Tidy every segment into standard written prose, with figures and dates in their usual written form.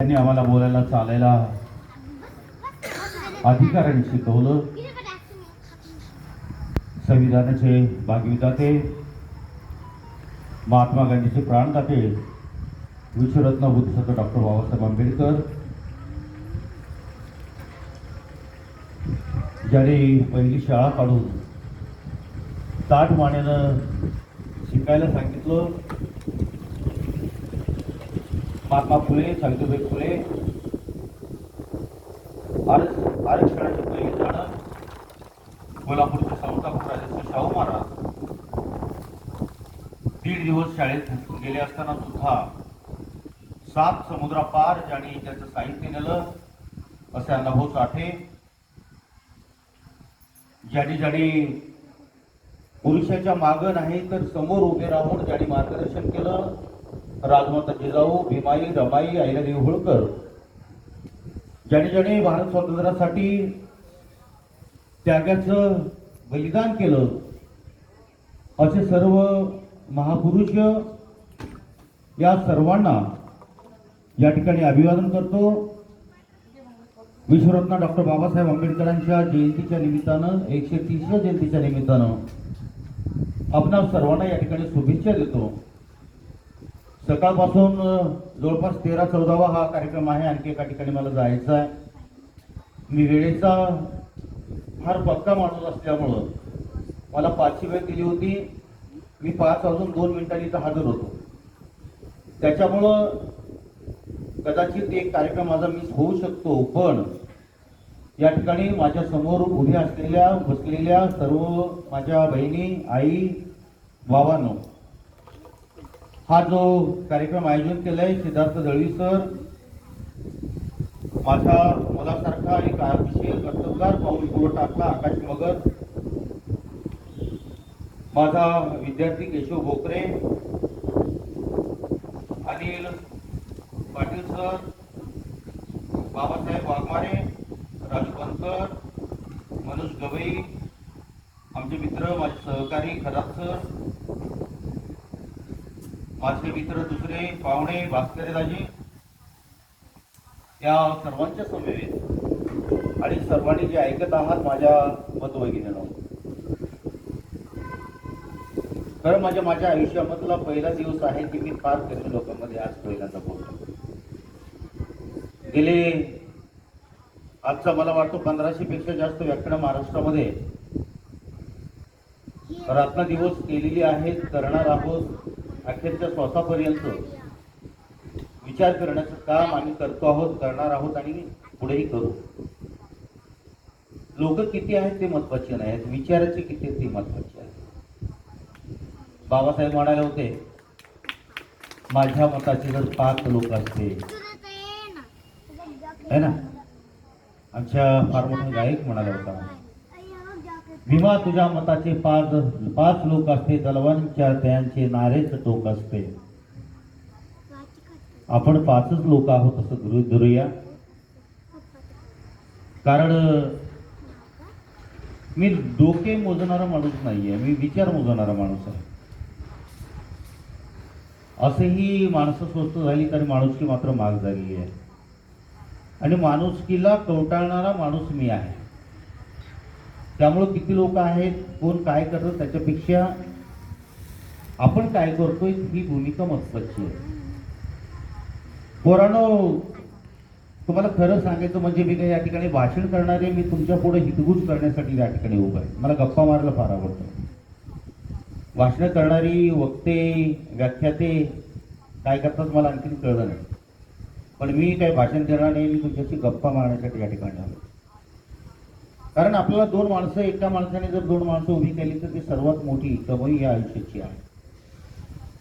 त्यांनी आम्हाला बोलायला चालायला अधिकाराने शिकवलं. संविधानाचे भागविधाते, महात्मा गांधीचे प्राणदाते, विश्वरत्न बुद्धसत्व डॉक्टर बाबासाहेब आंबेडकर ज्यांनी पहिली शाळा काढून ताठ मानेनं शिकायला सांगितलं. महात्मा फुले, सावित्रीबाई फुले आरक्षणाचे पहिले झाडं, कोल्हापूरचे समतापूर राजाचे शाहू महाराज 1.5 दिवस शाळेत गेले असताना सुद्धा 7 समुद्रापार ज्यांनी त्याचं साहित्य नेलं असे अण्णाभाऊ साठे, ज्यांनी पुरुषाच्या मागं नाही तर समोर उभे राहून ज्यांनी मार्गदर्शन केलं. राजमाता जिजाऊ, भीमाई, रमाई, अहिल्यादेवी होळकर ज्यांनी भारत स्वातंत्र्यासाठी त्यागाचं बलिदान केलं असे सर्व महापुरुष, या सर्वांना या ठिकाणी अभिवादन करतो. विश्वरत्न डॉक्टर बाबासाहेब आंबेडकरांच्या जयंतीच्या निमित्तानं 130व्या जयंतीच्या निमित्तानं आपणा सर्वांना या ठिकाणी शुभेच्छा देतो. सकाळपासून जवळपास 13-14वा हा कार्यक्रम आहे. आणखी एका ठिकाणी मला जायचं आहे. मी वेळेचा फार पक्का माणूस असल्यामुळं मला 5ची वेळ दिली होती. मी 5 वाजून 2 मिनिटांनी इथं हजर होतो. त्याच्यामुळं कदाचित एक कार्यक्रम माझा मिस होऊ शकतो, पण या ठिकाणी माझ्या समोर उभ्या असलेल्या बसलेल्या सर्व माझ्या बहिणी, आई, बाबांनो, हा जो कार्यक्रम आयोजन केलाय सिद्धार्थ दळवी सर, माझ्या मुलासारखा एक अतिशय कर्तबगार पाऊल पुढे टाकला आकाश मगर, माझा विद्यार्थी केशव भोकरे, अनिल पाटील सर, बाबासाहेब वाघमारे, राजू बनकर, मनोज गवई, आमचे मित्र, माझे सहकारी खरात सर, माझे मित्र दुसरे पाहुणे, भास्कर दाजी, या सर्वांच्या समवेत आणि सर्वांनी जे ऐकत आहात माझ्या मतभगिनींनो, खरं माझ्या आयुष्यामधला पहिला दिवस आहे की मी फार कमी लोकांमध्ये आज पहिल्यांदा बोलतो. गेले आजचा मला वाटतं 1500 पेक्षा जास्त व्याख्यानं महाराष्ट्रामध्ये रात्र दिवस केलेली आहेत, करणार आहोत. अखेरच्या श्वासापर्यंत विचार करण्याचं काम आम्ही करतो आहोत, करणार आहोत आणि पुढेही करू. लोक किती आहेत ते महत्वाचे नाही आहेत, विचाराचे किती आहेत ते महत्वाचे आहेत. बाबासाहेब म्हणाले होते, माझ्या मताचे जर 5 लोक असते, है ना. आमच्या फार मोठा गायक म्हणाला होता, भीमा तुझ्या मताचे 5 लोक असते, दलवांच्या त्यांचे नारेच टोक असते. आपण 5च लोक आहोत असं गृहीत धरूया. कारण मी डोके मोजणारा माणूस नाहीये, मी विचार मोजणारा माणूस आहे. असेही माणसं स्वस्त झाली तरी माणुसकी मात्र महाग झाली आहे. आणि माणुसकीला कवटाळणारा माणूस मी आहे. त्यामुळे किती लोक आहेत, कोण काय करतं त्याच्यापेक्षा आपण काय करतोय ही भूमिका महत्वाची आहे. पोरांनो, तुम्हाला खरं सांगायचं म्हणजे मी काही या ठिकाणी भाषण करणारे, मी तुमच्या पुढे हितगुज करण्यासाठी या ठिकाणी उभा आहे. मला गप्पा मारायला फार आवडतं. भाषण करणारी वक्ते, व्याख्याते काय करतात मला आणखीन कळलं नाही, पण मी काही भाषण देणार नाही. मी तुमच्याशी गप्पा मारण्यासाठी या ठिकाणी आलो. कारण आपल्याला 2 माणसं, एका माणसाने जर 2 माणसं उभी केली तर ती सर्वात मोठी कमाई या आयुष्याची आहे.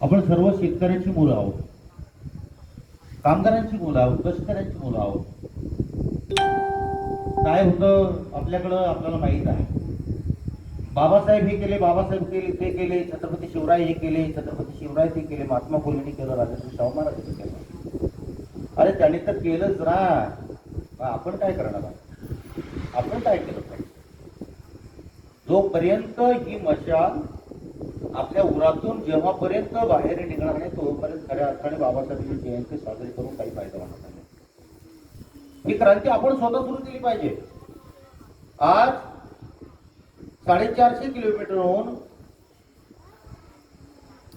आपण सर्व शेतकऱ्यांची मुलं आहोत, कामगारांची मुलं आहोत, कष्टकऱ्यांची मुलं आहोत. काय होतं आपल्याकडं आपल्याला माहीत आहे. बाबासाहेब हे केले, बाबासाहेब केले, ते केले, छत्रपती शिवराय हे केले, छत्रपती शिवराय ते केले, महात्मा फुलेंनी केलं, राजर्षी शाहू महाराजांनी केलं. अरे त्यांनी तर केलंच ना, आपण काय करणार आहोत? आपण काय केलं पाहिजे? जोपर्यंत ही मशाल आपल्या उरातून जेव्हापर्यंत बाहेर निघणार नाही तोपर्यंत खऱ्या अर्थाने बाबासाहेबांची जयंती साजरी करून काही फायदा होणार नाही. ही क्रांती आपण स्वतः सुरू केली पाहिजे. आज 450 किलोमीटरहून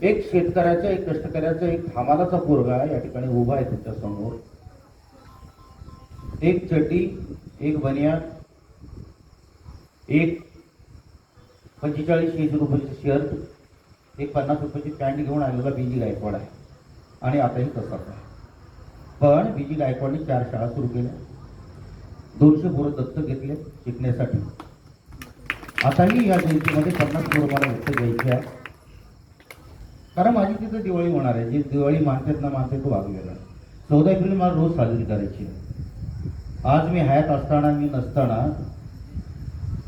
एक शेतकऱ्याचा, एक कष्टकऱ्याचा, एक हमालाचा पोरगा या ठिकाणी उभा आहे तुमच्या समोर. एक चड्डी, एक बनियान, एक 45-80 रुपयाचं शर्ट, एक 50 रुपयाची पॅन्ट घेऊन आलेला बीजी गायकवाड आहे. आणि आताही तसाच आहे. पण बीजी गायकवाडने 4 शाळा सुरू केल्या, 200 पोरं दत्तक घेतले शिकण्यासाठी. आताही या जयंतीमध्ये 50 पोरं मला दत्तक घ्यायची आहे. कारण माझी तिथं दिवाळी होणार आहे. जी दिवाळी मानतात ना मानते तो वागलेला. 14 एप्रिल मला रोज साजरी करायची आहे. आज मी हयात असताना, मी नसताना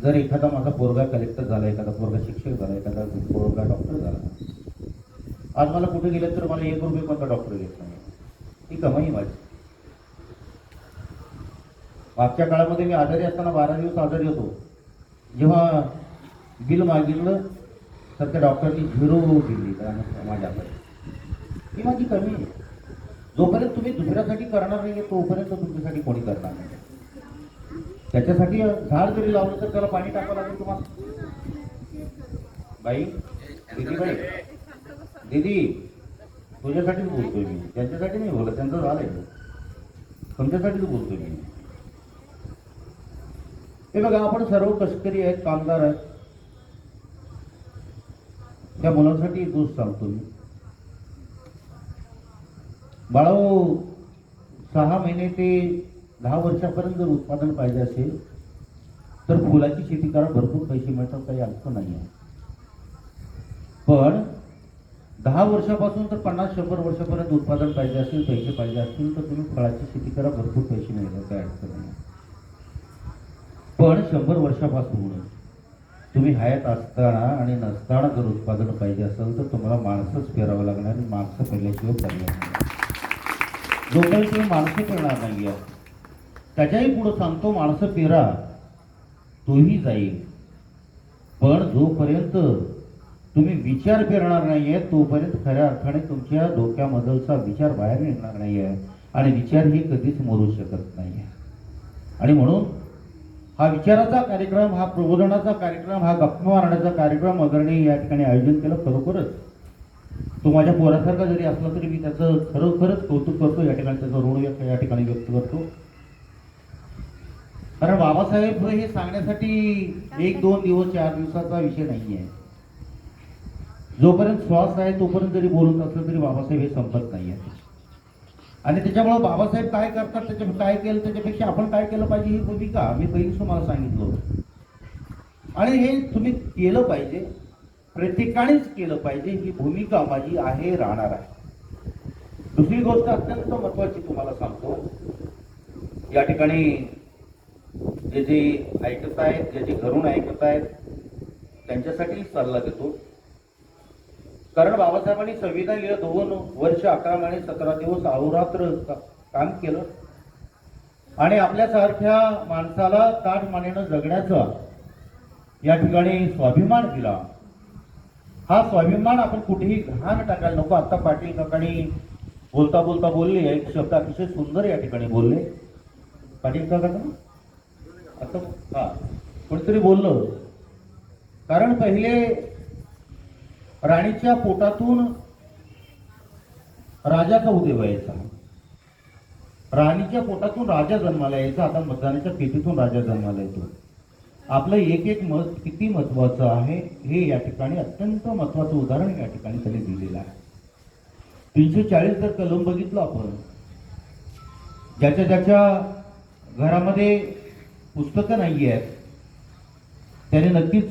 जर एखादा माझा पोरगा कलेक्टर झाला, एखादा पोरगा शिक्षक झाला, एखादा पोरगा डॉक्टर झाला, आज मला कुठे गेलं तर मला 1 रुपये कोणता डॉक्टर घेत नाही. ही कमाई माझी. मागच्या काळामध्ये मी आजारी असताना 12 दिवस आजारी होतो. जेव्हा बिल मागितलं तर त्या डॉक्टरनी 0 दिली माझ्याकडे. ही माझी कमी आहे. जोपर्यंत तुम्ही दुसऱ्यासाठी करणार नाही तोपर्यंत तुमच्यासाठी कोणी करणार नाही. त्याच्यासाठी झाड जरी लावलं तर त्याला पाणी टाकावं लागेल तुम्हाला. बाई, दीदी बाई, दीदी तुझ्यासाठीच बोलतोय मी, त्यांच्यासाठी नाही बोलत. त्यांचं झालंय, तुमच्यासाठीच बोलतोय मी. हे बघा, आपण सर्व कष्टकरी आहेत, कामगार आहेत. त्या मुलांसाठी दोष सांगतो मी. बाळाओ, 6 महिने ते 10 वर्षापर्यंत जर उत्पादन पाहिजे असेल तर फुलाची शेती करा, भरपूर पैसे मिळतात, काही अर्थ नाही आहे. पण 10 वर्षापासून तर 50-100 वर्षापर्यंत उत्पादन पाहिजे असेल, पैसे पाहिजे असतील तर तुम्ही फळाची शेती करा, भरपूर पैसे मिळतात, काही अडचण नाही. पण 100 वर्षापासून तुम्ही हयात असताना आणि नसताना जर उत्पादन पाहिजे असेल तर तुम्हाला माणसंच पेरावं लागणार. आणि माणसं पेरल्याशिवाय पर्याय नाही. जोपर्यंत तुम्ही माणसं पेरणार नाही आहे, त्याच्याही पुढे सांगतो, माणसं पेरा, तोही जाईल. पण जोपर्यंत तुम्ही विचार पेरणार नाहीये तोपर्यंत खऱ्या अर्थाने तुमच्या डोक्यामधलचा विचार बाहेर निघणार नाहीये. आणि विचार हे कधीच मरू शकत नाहीये. आणि म्हणून हा विचाराचा कार्यक्रम, हा प्रबोधनाचा कार्यक्रम, हा गप्पा मारण्याचा कार्यक्रम आदरणीय या ठिकाणी आयोजन केलं. खरोखरच तो माझ्या पोरासारखा जरी असला तरी मी त्याचं खरोखरच कौतुक करतो. या ठिकाणी त्याचं ऋण या ठिकाणी व्यक्त करतो. कारण बाबासाहेब हे सांगण्यासाठी 1-2 दिवस 4 दिवसाचा विषय नाही आहे. जोपर्यंत श्वास आहे तोपर्यंत जरी बोलत असलं तरी बाबासाहेब हे संपत नाही आहे. आणि त्याच्यामुळे बाबासाहेब काय करतात, त्याच्या काय केलं त्याच्यापेक्षा आपण काय केलं पाहिजे ही भूमिका मी पहिलीच तुम्हाला सांगितलं होतं. आणि हे तुम्ही केलं पाहिजे, प्रत्येकानेच केलं पाहिजे. ही भूमिका माझी आहे, राहणार आहे. दुसरी गोष्ट अत्यंत महत्वाची तुम्हाला सांगतो. या ठिकाणी जे जे ऐकत आहेत, जे जे घरून ऐकत आहेत त्यांच्यासाठी सल्ला देतो. कारण बाबासाहेबांनी संविधान लिहिलं, 2 वर्ष 11 महिने 17 दिवस अहोरात्र काम केलं. आणि आपल्यासारख्या माणसाला ताठमानेनं जगण्याचा या ठिकाणी स्वाभिमान दिला. हा स्वाभिमान आपण कुठेही घाण टाकायला नको. आता पाटील काकांनी बोलता बोलता बोलले, एक शब्द अतिशय सुंदर या ठिकाणी बोलले. पाटील काका आता हा कोणीतरी बोललं, कारण पहिले राणीच्या पोटातून राजाचा उदय व्हायचा, राणीच्या पोटातून राजा जन्माला यायचा. आता मतदानाच्या पेटीतून राजा जन्माला येतो. आपलं एक एक मत किती महत्वाचं आहे हे या ठिकाणी अत्यंत महत्वाचं उदाहरण या ठिकाणी त्यांनी दिलेलं आहे. 340 जर कलम बघितलं आपण, ज्याच्या ज्याच्या घरामध्ये पुस्तकं नाही आहेत त्याने नक्कीच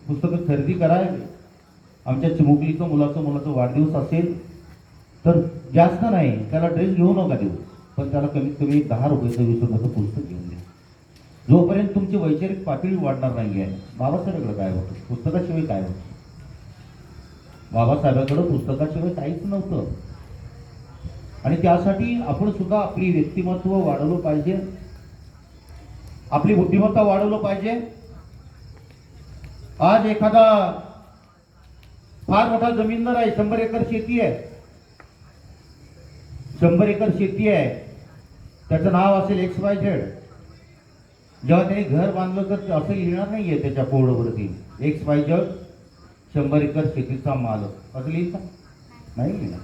पुस्तकं खरेदी करावी. आमच्या चिमुकलीचं मुलाचा वाढदिवस असेल तर जास्त नाही, त्याला ड्रेस घेऊ नका देऊ, पण त्याला कमीत कमी 10 रुपयाचं 20 रुपयाचं पुस्तक घेऊन द्या. जोपर्यंत तुमची वैचारिक पातळी वाढणार नाही आहे. बाबासाहेबांकडे काय होतं, पुस्तकाशिवाय काय होतं? बाबासाहेबांकडे पुस्तकाशिवाय काहीच नव्हतं. आणि त्यासाठी आपण सुद्धा आपली व्यक्तिमत्व वाढवलं पाहिजे, आपली बुद्धिमत्ता वाढवलं पाहिजे. आज एखादा फार मोठा जमीनदार आहे, 100 एकर शेती आहे, 100 एकर शेती आहे, त्याचं नाव असेल XYZ. जेव्हा त्यांनी घर बांधलं तर असं लिहिणार नाहीये त्याच्या बोर्डवरती XYZ 100 एकर शेतीचा मालक असं लिहित नाही लिहिणार.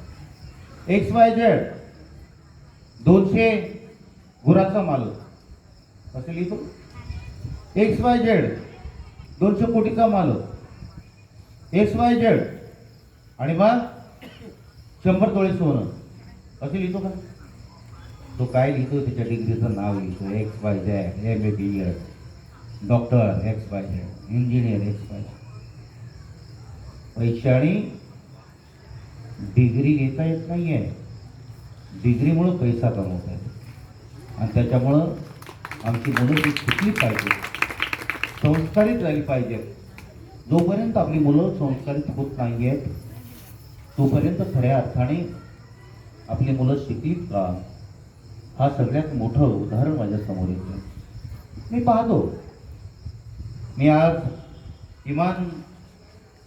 XYZ 200 गुराचा मालक असं लिहितो. XYZ 200 कोटीचा मालक XYZ आणि मग 100 तोळे सोनं असं लिहितो का? तो काय लिहितो? त्याच्या डिग्रीचं नाव लिहितो XYZ MBBS doctor XYZ engineer XYZ. पैशाने डिग्री घेता येत नाहीये, डिग्रीमुळं पैसा कमवता येतो. आणि त्याच्यामुळं आमची मुलं ती शिकली पाहिजे, संस्कारित झाली पाहिजे. जोपर्यंत आपली मुलं संस्कारित होत नाही आहेत तोपर्यंत खऱ्या अर्थाने आपली मुलं शिकलीत का हा सगळ्यात मोठं उदाहरण माझ्या समोर येतं. मी पाहतो, मी आज किमान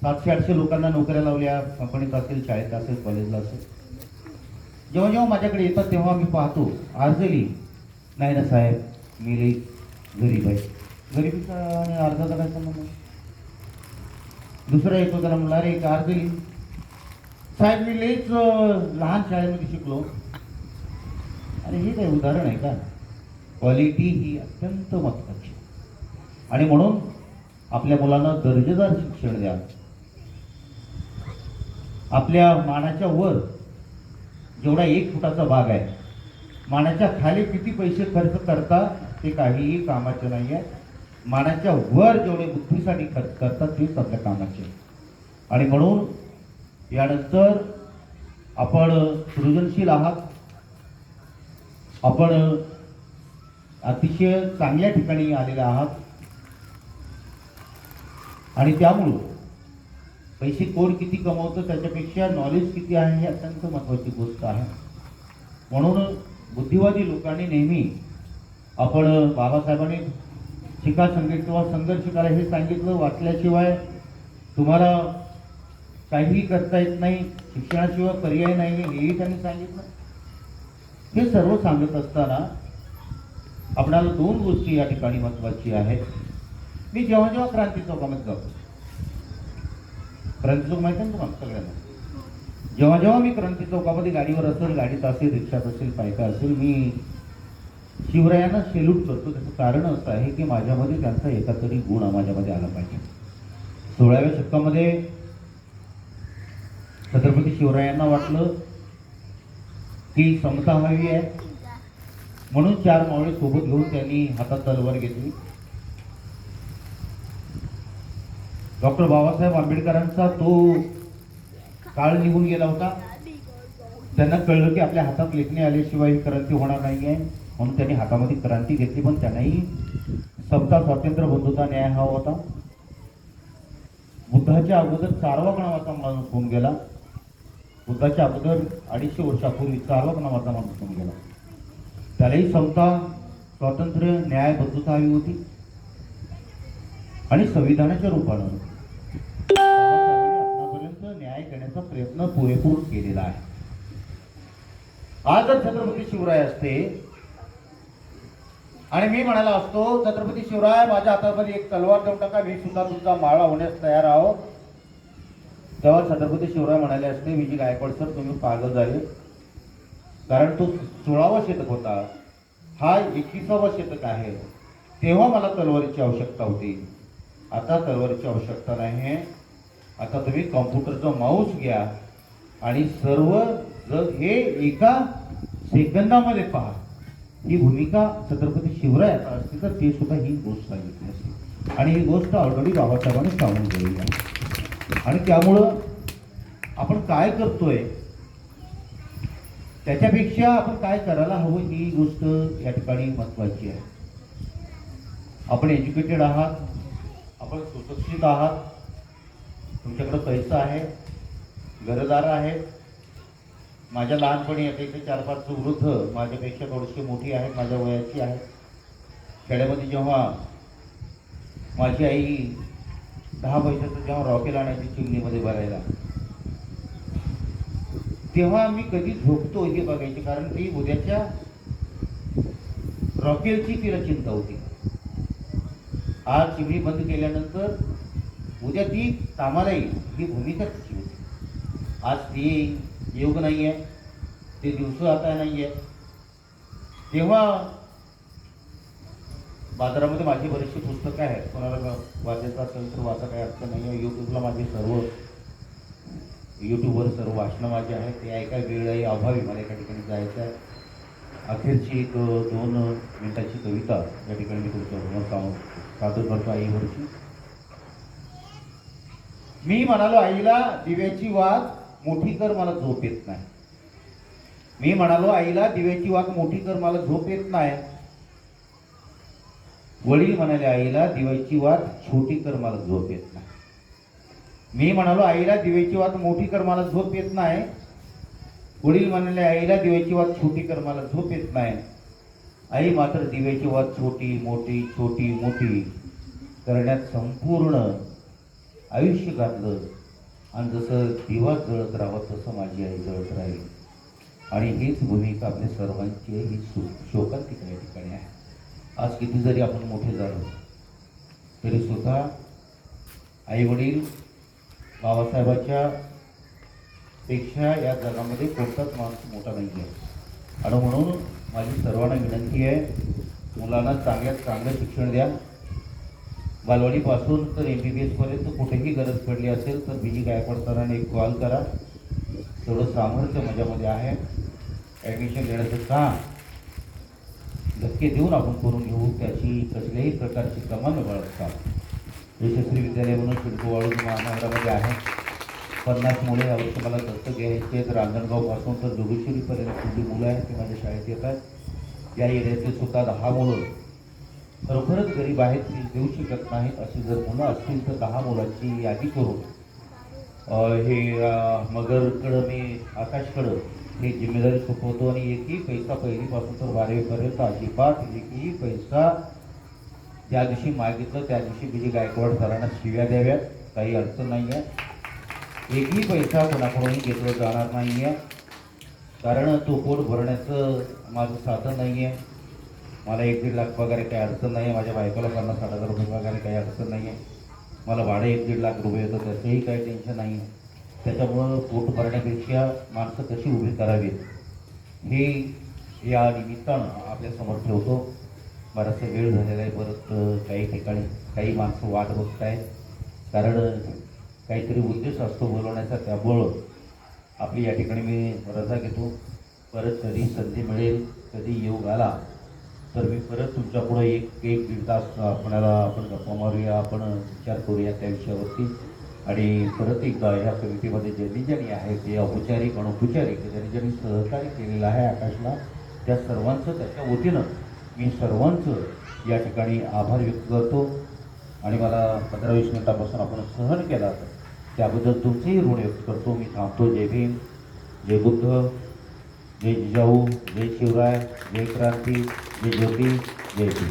700-800 लोकांना नोकऱ्या लावल्या, कंपनीत असेल, शाळेत असेल, कॉलेजला असेल. जेव्हा जेव्हा माझ्याकडे येतात तेव्हा मी पाहतो अर्जली नाही ना साहेब, मी लई गरीब आहे. गरिबीचा आणि अर्जाचा काय संबंध? दुसरा येतो त्याला म्हणला, अरे अर्जली साहेब मी लईच लहान शाळेमध्ये शिकलो. आणि हे काही उदाहरण आहे का? क्वालिटी ही अत्यंत महत्त्वाची आणि म्हणून आपल्या मुलांना दर्जेदार शिक्षण द्या. आपल्या मानाच्या वर जेवढा 1 फुटाचा भाग आहे, मानाच्या खाली किती पैसे खर्च करता ते काहीही कामाचे नाही आहे. मानाच्या वर जेवढे बुद्धीसाठी खर्च करतात तेच आपल्या कामाचे. आणि म्हणून यानंतर आपण सृजनशील आहात, आपण अतिशय चांगल्या ठिकाणी आलेले आहात आणि त्यामुळं पैसे कोण किती कमवतं त्याच्यापेक्षा नॉलेज किती आहे ही अत्यंत महत्त्वाची गोष्ट आहे. म्हणून बुद्धिवादी लोकांनी नेहमी आपण बाबासाहेबांनी शिका संघटित किंवा संघर्ष करा हे सांगितलं. वाचल्याशिवाय तुम्हाला काहीही करता येत नाही, शिक्षणाशिवाय पर्याय नाही हेही त्यांनी सांगितलं. हे सर्व सांगत असताना आपल्याला 2 गोष्टी या ठिकाणी महत्त्वाची आहेत. मी जेव्हा जेव्हा क्रांती चौकामध्ये जातो, क्रांती चौक माहिती आहे ना तुम्हाला सगळ्यांना, जेव्हा जेव्हा मी क्रांती चौकामध्ये गाडीवर असेल, गाडीत असेल, रिक्षात असेल, पायका असेल, मी शिवरायांना सेल्यूट करतो. त्याचं कारण असं आहे की माझ्यामध्ये त्यांचा एका तरी गुण माझ्यामध्ये आला पाहिजे. 16व्या शतकामध्ये छत्रपती शिवरायांना वाटलं की समता हवी आहे, म्हणून 4 मावळे सोबत घेऊन त्यांनी हातात तलवार घेतली. डॉक्टर बाबासाहेब आंबेडकरांचा तो काळ निघून गेला होता. त्यांना कळलं की आपल्या हातात लेखणी आल्याशिवाय ही क्रांती होणार नाही आहे, म्हणून त्यांनी हातामध्ये क्रांती घेतली. पण त्यांनाही समता, स्वातंत्र्य, बंधुता, न्याय हवा होता. बुद्धाच्या अगोदर 4वा नावाचा माणूस होऊन गेला. बुद्धाच्या अगोदर 250 वर्षापूर्वी 4वा नावाचा माणूस होऊन गेला. त्यालाही समता, स्वातंत्र्य, न्याय, बंधुता हवी होती. आणि संविधानाच्या रूपानं आतापर्यंत न्याय करण्याचा प्रयत्न पुरेपूर केलेला आहे. आज जर छत्रपती शिवराय असते आणि मी म्हणाला असतो छत्रपती शिवराय माझ्या हातामध्ये एक तलवार देऊन टाका, मी सुद्धा तुमचा माळा होण्यास तयार आहो, तेव्हा छत्रपती शिवराय म्हणाले असते विजय गायकवाड सर तुम्ही पागल झाले, कारण तो 16वा शतक होता, हा 21वा शतक आहे, तेव्हा मला तलवारीची आवश्यकता होती, आता तलवारीची आवश्यकता नाही. आता तुम्ही कॉम्प्युटरचा माऊस घ्या आणि सर्व जग हे एका सेकंदामध्ये पहा. ही भूमिका छत्रपती शिवरायाचा असते तर ते सुद्धा ही गोष्ट सांगितली असते. आणि ही गोष्ट ऑलरेडी बाबासाहेबांनी सांगून गेलेली आहे. आणि त्यामुळं आपण काय करतोय त्याच्यापेक्षा आपण काय करायला हवं ही गोष्ट या ठिकाणी महत्वाची आहे. आपण एज्युकेटेड आहात, आपण सुशिक्षित आहात, तुमच्याकडे पैसा आहे, घरदार आहे. माझ्या लहानपणी आता इथे 4-5 वृद्ध माझ्यापेक्षा थोडीशी मोठी आहेत, माझ्या वयाची आहेत. खेड्यामध्ये जेव्हा माझी आई 10 पैशाचं जेव्हा रॉकेल आणायची चिमणीमध्ये भरायला, तेव्हा मी कधी झोपतो हे बघायचे, कारण ती उद्याच्या रॉकेलची तिला चिंता होती. आज चिमणी बंद केल्यानंतर उद्या ती कामाला येईल ही भूमिका तिची होती. आज ती योग नाही आहे, ते दिवस आता नाही आहे. तेव्हा बाजारामध्ये माझी बरीचशी पुस्तकं आहेत, कोणाला वाचायचं असेल तर वाचा, काही अडचण नाही आहे. यूट्यूबला माझे यूट्यूबवर सर्व भाषणं माझी आहेत, ते ऐका वेळही अभावी मला एका ठिकाणी जायचं आहे. अखेरची एक 2 मिनिटाची कविता या ठिकाणी मी तुमच्यासमोर सादर करतो आईवरची. मी म्हणालो आईला दिव्याची वात मोठी कर, मला झोप येत नाही. मी म्हणालो आईला दिव्याची वात मोठी कर, मला झोप येत नाही. वडील म्हणाले आईला दिव्याची वात छोटी कर, मला झोप येत नाही. मी म्हणालो आईला दिव्याची वात मोठी कर, मला झोप येत नाही. वडील म्हणाले आईला दिव्याची वात छोटी कर, मला झोप येत नाही. आई मात्र दिव्याची वात छोटी मोठी छोटी मोठी करण्यात संपूर्ण आयुष्य घातलं. आणि जसं दिवा जळत राहावं तसं माझी आई जळत राहील. आणि हीच भूमिका आपल्या सर्वांची आहे, ही शोकांतिका या ठिकाणी आहे. आज किती जरी आपण मोठे झालो तरी सुद्धा आई वडील बाबासाहेबांच्या पेक्षा या जगामध्ये कोणताच माणूस मोठा नाही आहे. आणि म्हणून माझी सर्वांना विनंती आहे, मुलांना चांगल्यात चांगलं शिक्षण द्या. बालवाडीपासून तर MBBS पर्यंत कुठेही गरज पडली असेल तर BG गायकवाड सरांना एक कॉल करा. तेवढं सामर्थ्य माझ्यामध्ये आहे. ॲडमिशन देण्याचं काम धक्के देऊन आपण करून घेऊ, त्याची कसल्याही प्रकारची कमान बाळगता. यशस्वी विद्यालय म्हणून सिडको वाळूज महानगरामध्ये आहे. 50 मुले यावर्षी मला दत्तक घ्यायचे आहेत. रांजणगावपासून तर जोगेश्वरीपर्यंत जी मुलं आहेत ती माझ्या शाळेत येतात. या एरियातील सुद्धा 10 मुलं खरोखरच गरीब आहेत, ती देऊ शकत नाहीत. अशी जर मुलं असतील तर 10 मुलांची यादी करून हे मगरकडं मी आकाशकडं ही जिम्मेदारी सोपवतो. आणि एकही पैसा पहिलीपासून तर 12वीपर्यंत अजिबात एकही पैसा ज्या दिवशी मागितलं त्या दिवशी BG गायकवाड सरांना शिव्या द्याव्यात, काही अडचण नाही आहे. एकही पैसा कोणाकडूनही घेतला जाणार नाही आहे, कारण तो पोट भरण्याचं माझं साधन नाही आहे. मला 1-1.5 लाख पगार आहे, काही अडचण नाही आहे. माझ्या बायकोला 50-60 हजार रुपये पगार आहे, काही अडचण नाही आहे. मला भाडं 1-1.5 लाख रुपये येतं, त्याचंही काही टेन्शन नाही आहे. त्याच्यामुळं पोट भरण्यापेक्षा माणसं कशी उभी करावीत हे या निमित्तानं आपल्यासमोर ठेवतो. बराचसा वेळ झालेला आहे. परत काही ठिकाणी काही माणसं वाट बघत आहेत, कारण काहीतरी उद्देश असतो बोलवण्याचा. त्यामुळं आपली या ठिकाणी मी रजा घेतो. परत कधी संधी मिळेल, कधी योग आला तर मी परत तुमच्यापुढं एक 1-1.5 तास आपण गप्पा मारूया, आपण विचार करूया त्या विषयावरती. आणि परत एकदा ह्या समितीमध्ये ज्यांनी आहे ते औपचारिक अनौपचारिक ज्यांनी सहकार्य केलेलं आहे आकाशला, त्या सर्वांचं त्याच्या वतीनं मी सर्वांचं या ठिकाणी आभार व्यक्त करतो. आणि मला 15-20 मिनिटापासून आपण सहन केला तर त्याबद्दल तुमचेही ऋण व्यक्त करतो. मी थांबतो. जय भीम, जय बुद्ध, जय जिजाऊ, जय शिवराय, जय क्रांती, जय ज्योती, जय भीम.